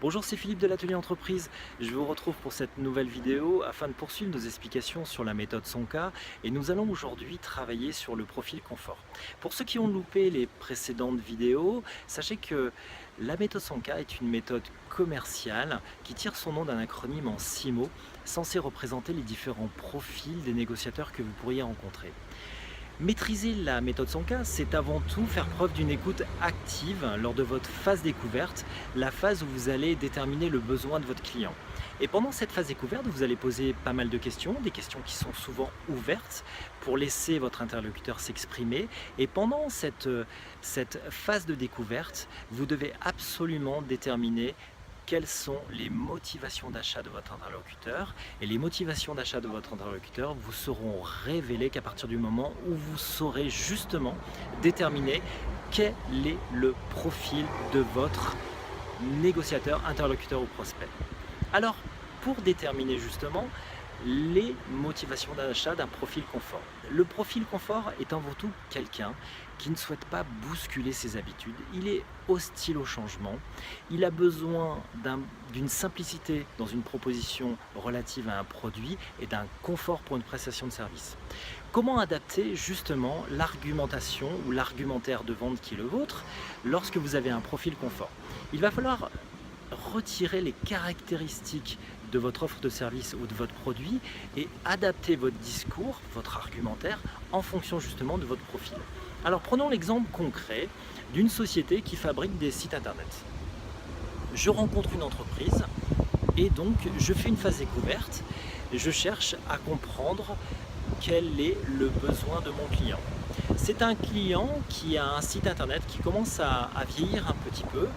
Bonjour, c'est Philippe de l'Atelier Entreprise. Je vous retrouve pour cette nouvelle vidéo afin de poursuivre nos explications sur la méthode Sonka et nous allons aujourd'hui travailler sur le profil confort. Pour ceux qui ont loupé les précédentes vidéos, sachez que la méthode Sonka est une méthode commerciale qui tire son nom d'un acronyme en 6 mots censé représenter les différents profils des négociateurs que vous pourriez rencontrer. Maîtriser la méthode Sonka, c'est avant tout faire preuve d'une écoute active lors de votre phase découverte, la phase où vous allez déterminer le besoin de votre client. Et pendant cette phase découverte, vous allez poser pas mal de questions, des questions qui sont souvent ouvertes pour laisser votre interlocuteur s'exprimer. Et pendant cette phase de découverte, vous devez absolument déterminer quelles sont les motivations d'achat de votre interlocuteur. Et les motivations d'achat de votre interlocuteur vous seront révélées qu'à partir du moment où vous saurez justement déterminer quel est le profil de votre négociateur, interlocuteur ou prospect. Alors, pour déterminer justement les motivations d'achat d'un profil confort. Le profil confort est avant tout quelqu'un qui ne souhaite pas bousculer ses habitudes. Il est hostile au changement. Il a besoin d'une simplicité dans une proposition relative à un produit et d'un confort pour une prestation de service. Comment adapter justement l'argumentation ou l'argumentaire de vente qui est le vôtre lorsque vous avez un profil confort? Il va falloir retirer les caractéristiques de votre offre de service ou de votre produit et adapter votre discours, votre argumentaire en fonction justement de votre profil. Alors prenons l'exemple concret d'une société qui fabrique des sites internet. Je rencontre une entreprise et donc je fais une phase découverte et je cherche à comprendre quel est le besoin de mon client. C'est un client qui a un site internet qui commence à vieillir un petit peu.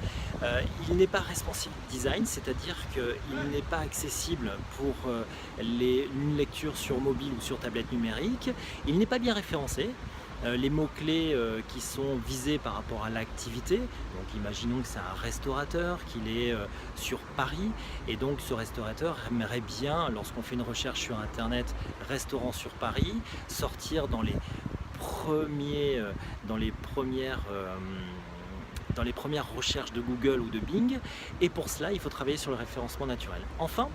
Il n'est pas responsive design, c'est-à-dire qu'il n'est pas accessible pour une lecture sur mobile ou sur tablette numérique. Il n'est pas bien référencé. Les mots-clés qui sont visés par rapport à l'activité, donc imaginons que c'est un restaurateur, qu'il est sur Paris, et donc ce restaurateur aimerait bien, lorsqu'on fait une recherche sur internet, restaurant sur Paris, sortir dans les premières recherches de Google ou de Bing, et pour cela il faut travailler sur le référencement naturel. Enfin,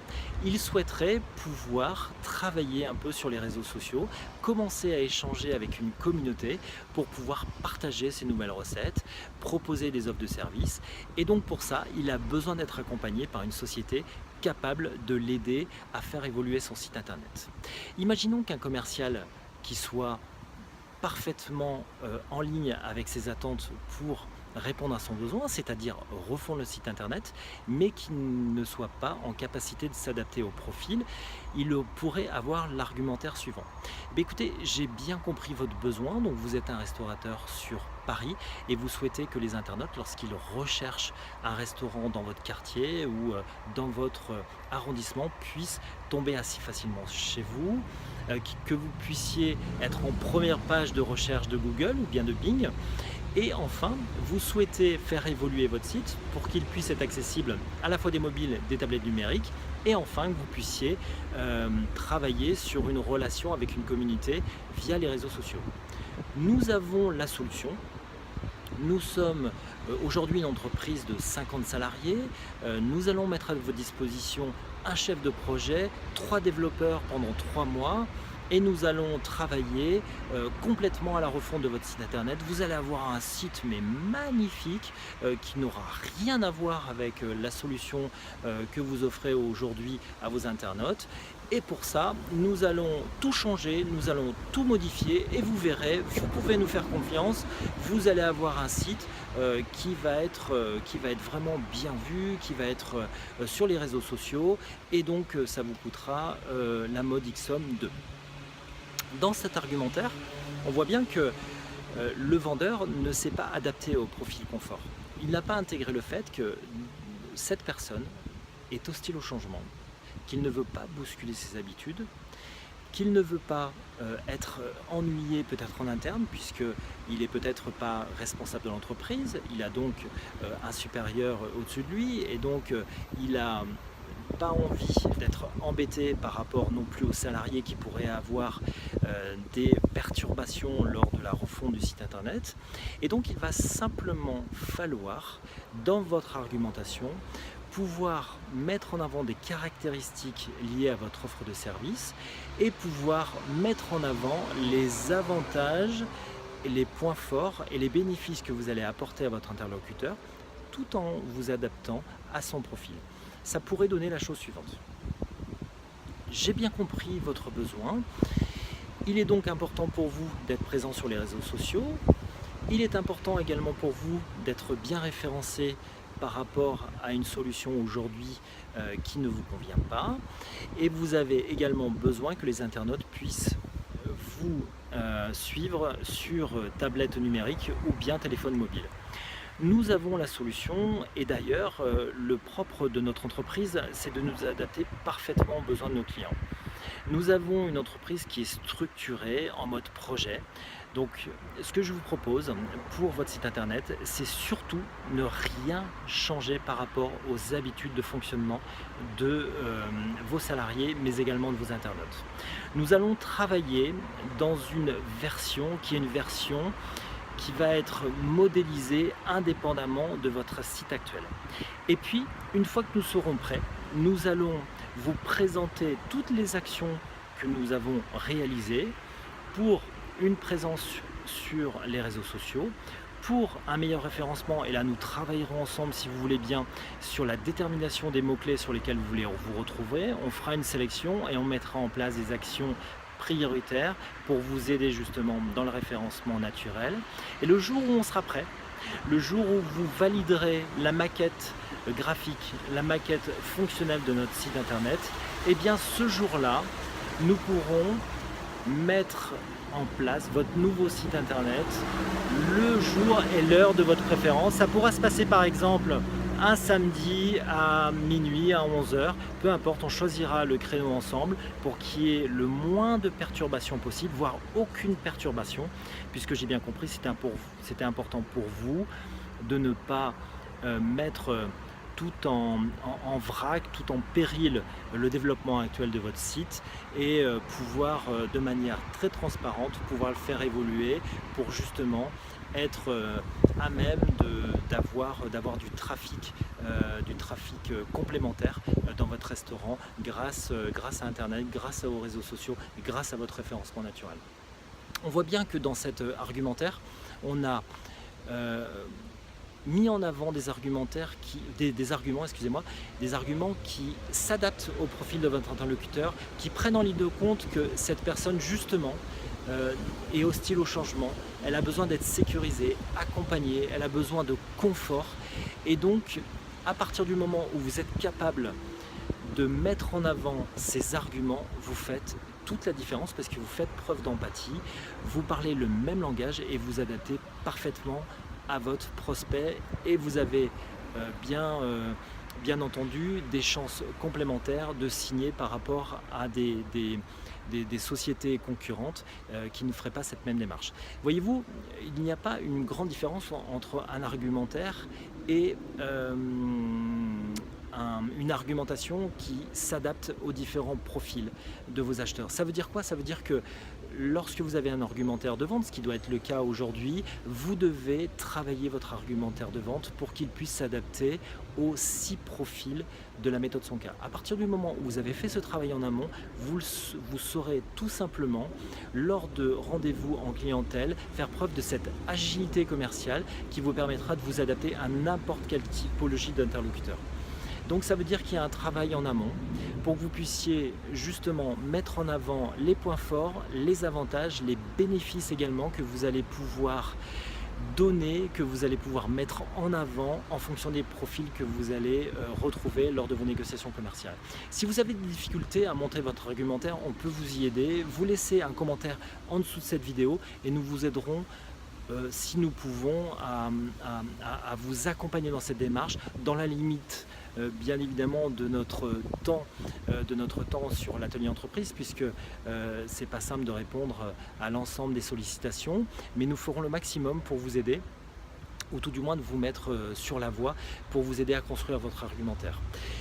il souhaiterait pouvoir travailler un peu sur les réseaux sociaux, commencer à échanger avec une communauté pour pouvoir partager ses nouvelles recettes, proposer des offres de services, et donc pour ça il a besoin d'être accompagné par une société capable de l'aider à faire évoluer son site internet. Imaginons qu'un commercial qui soit parfaitement en ligne avec ses attentes pour répondre à son besoin, c'est-à-dire refondre le site internet, mais qui ne soit pas en capacité de s'adapter au profil, il pourrait avoir l'argumentaire suivant. Écoutez, j'ai bien compris votre besoin, donc vous êtes un restaurateur sur Paris et vous souhaitez que les internautes, lorsqu'ils recherchent un restaurant dans votre quartier ou dans votre arrondissement, puissent tomber assez facilement chez vous, que vous puissiez être en première page de recherche de Google ou bien de Bing. Et enfin, vous souhaitez faire évoluer votre site pour qu'il puisse être accessible à la fois des mobiles, des tablettes numériques, et enfin que vous puissiez travailler sur une relation avec une communauté via les réseaux sociaux. Nous avons la solution. Nous sommes aujourd'hui une entreprise de 50 salariés. Nous allons mettre à votre disposition un chef de projet, 3 développeurs pendant 3 mois. Et nous allons travailler complètement à la refonte de votre site internet. Vous allez avoir un site mais magnifique qui n'aura rien à voir avec la solution que vous offrez aujourd'hui à vos internautes. Et pour ça, nous allons tout changer, nous allons tout modifier et vous verrez, vous pouvez nous faire confiance, vous allez avoir un site qui va être vraiment bien vu, qui va être sur les réseaux sociaux et donc ça vous coûtera la modique somme de. Dans cet argumentaire, on voit bien que le vendeur ne s'est pas adapté au profil confort. Il n'a pas intégré le fait que cette personne est hostile au changement, qu'il ne veut pas bousculer ses habitudes, qu'il ne veut pas être ennuyé peut-être en interne, puisqu'il n'est peut-être pas responsable de l'entreprise, il a donc un supérieur au-dessus de lui, et donc il a pas envie d'être embêté par rapport non plus aux salariés qui pourraient avoir des perturbations lors de la refonte du site internet. Et donc il va simplement falloir, dans votre argumentation, pouvoir mettre en avant des caractéristiques liées à votre offre de service et pouvoir mettre en avant les avantages, les points forts et les bénéfices que vous allez apporter à votre interlocuteur tout en vous adaptant à son profil. Ça pourrait donner la chose suivante. J'ai bien compris votre besoin. Il est donc important pour vous d'être présent sur les réseaux sociaux. Il est important également pour vous d'être bien référencé par rapport à une solution aujourd'hui qui ne vous convient pas. Et vous avez également besoin que les internautes puissent vous suivre sur tablette numérique ou bien téléphone mobile. Nous avons la solution et d'ailleurs le propre de notre entreprise, c'est de nous adapter parfaitement aux besoins de nos clients. Nous avons une entreprise qui est structurée en mode projet. Donc ce que je vous propose pour votre site internet, c'est surtout ne rien changer par rapport aux habitudes de fonctionnement de vos salariés, mais également de vos internautes. Nous allons travailler dans une version qui est une version qui va être modélisé indépendamment de votre site actuel. Et puis, une fois que nous serons prêts, nous allons vous présenter toutes les actions que nous avons réalisées pour une présence sur les réseaux sociaux, pour un meilleur référencement, et là nous travaillerons ensemble si vous voulez bien sur la détermination des mots-clés sur lesquels vous voulez vous retrouver. On fera une sélection et on mettra en place des actions prioritaires pour vous aider justement dans le référencement naturel. Et le jour où on sera prêt, le jour où vous validerez la maquette graphique, la maquette fonctionnelle de notre site internet, et bien ce jour-là, nous pourrons mettre en place votre nouveau site internet le jour et l'heure de votre préférence. Ça pourra se passer par exemple un samedi à minuit, à 11 h, peu importe, on choisira le créneau ensemble pour qu'il y ait le moins de perturbations possible, voire aucune perturbation, puisque j'ai bien compris c'était important pour vous de ne pas mettre tout en vrac, tout en péril le développement actuel de votre site et pouvoir de manière très transparente pouvoir le faire évoluer pour justement être à même d'avoir du trafic complémentaire dans votre restaurant grâce à Internet, grâce aux réseaux sociaux, grâce à votre référencement naturel. On voit bien que dans cet argumentaire, on a mis en avant des arguments qui s'adaptent au profil de votre interlocuteur, qui prennent en ligne de compte que cette personne justement est hostile au changement, elle a besoin d'être sécurisée, accompagnée, elle a besoin de confort, et donc à partir du moment où vous êtes capable de mettre en avant ces arguments, vous faites toute la différence parce que vous faites preuve d'empathie, vous parlez le même langage et vous adaptez parfaitement à votre prospect, et vous avez bien entendu des chances complémentaires de signer par rapport à des sociétés concurrentes qui ne feraient pas cette même démarche. Voyez-vous, il n'y a pas une grande différence entre un argumentaire et une argumentation qui s'adapte aux différents profils de vos acheteurs. Ça veut dire quoi? Ça veut dire que lorsque vous avez un argumentaire de vente, ce qui doit être le cas aujourd'hui, vous devez travailler votre argumentaire de vente pour qu'il puisse s'adapter aux 6 profils de la méthode Sonka. À partir du moment où vous avez fait ce travail en amont, vous saurez tout simplement, lors de rendez-vous en clientèle, faire preuve de cette agilité commerciale qui vous permettra de vous adapter à n'importe quelle typologie d'interlocuteur. Donc ça veut dire qu'il y a un travail en amont pour que vous puissiez justement mettre en avant les points forts, les avantages, les bénéfices également que vous allez pouvoir donner, que vous allez pouvoir mettre en avant en fonction des profils que vous allez retrouver lors de vos négociations commerciales. Si vous avez des difficultés à monter votre argumentaire, on peut vous y aider. Vous laissez un commentaire en dessous de cette vidéo et nous vous aiderons si nous pouvons à vous accompagner dans cette démarche dans la limite bien évidemment de notre temps sur l'atelier entreprise, puisque c'est pas simple de répondre à l'ensemble des sollicitations, mais nous ferons le maximum pour vous aider. ou tout du moins de vous mettre sur la voie pour vous aider à construire votre argumentaire.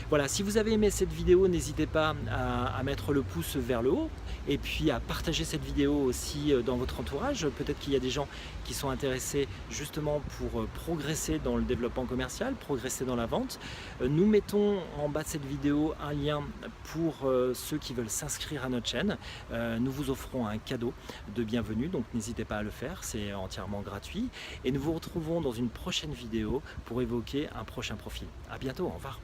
Voilà, si vous avez aimé cette vidéo, n'hésitez pas à mettre le pouce vers le haut et puis à partager cette vidéo aussi dans votre entourage. Peut-être qu'il y a des gens qui sont intéressés justement pour progresser dans le développement commercial, progresser dans la vente. Nous mettons en bas de cette vidéo un lien pour ceux qui veulent s'inscrire à notre chaîne. Nous vous offrons un cadeau de bienvenue, donc n'hésitez pas à le faire, c'est entièrement gratuit. Et nous vous retrouvons dans une prochaine vidéo pour évoquer un prochain profil. À bientôt, au revoir.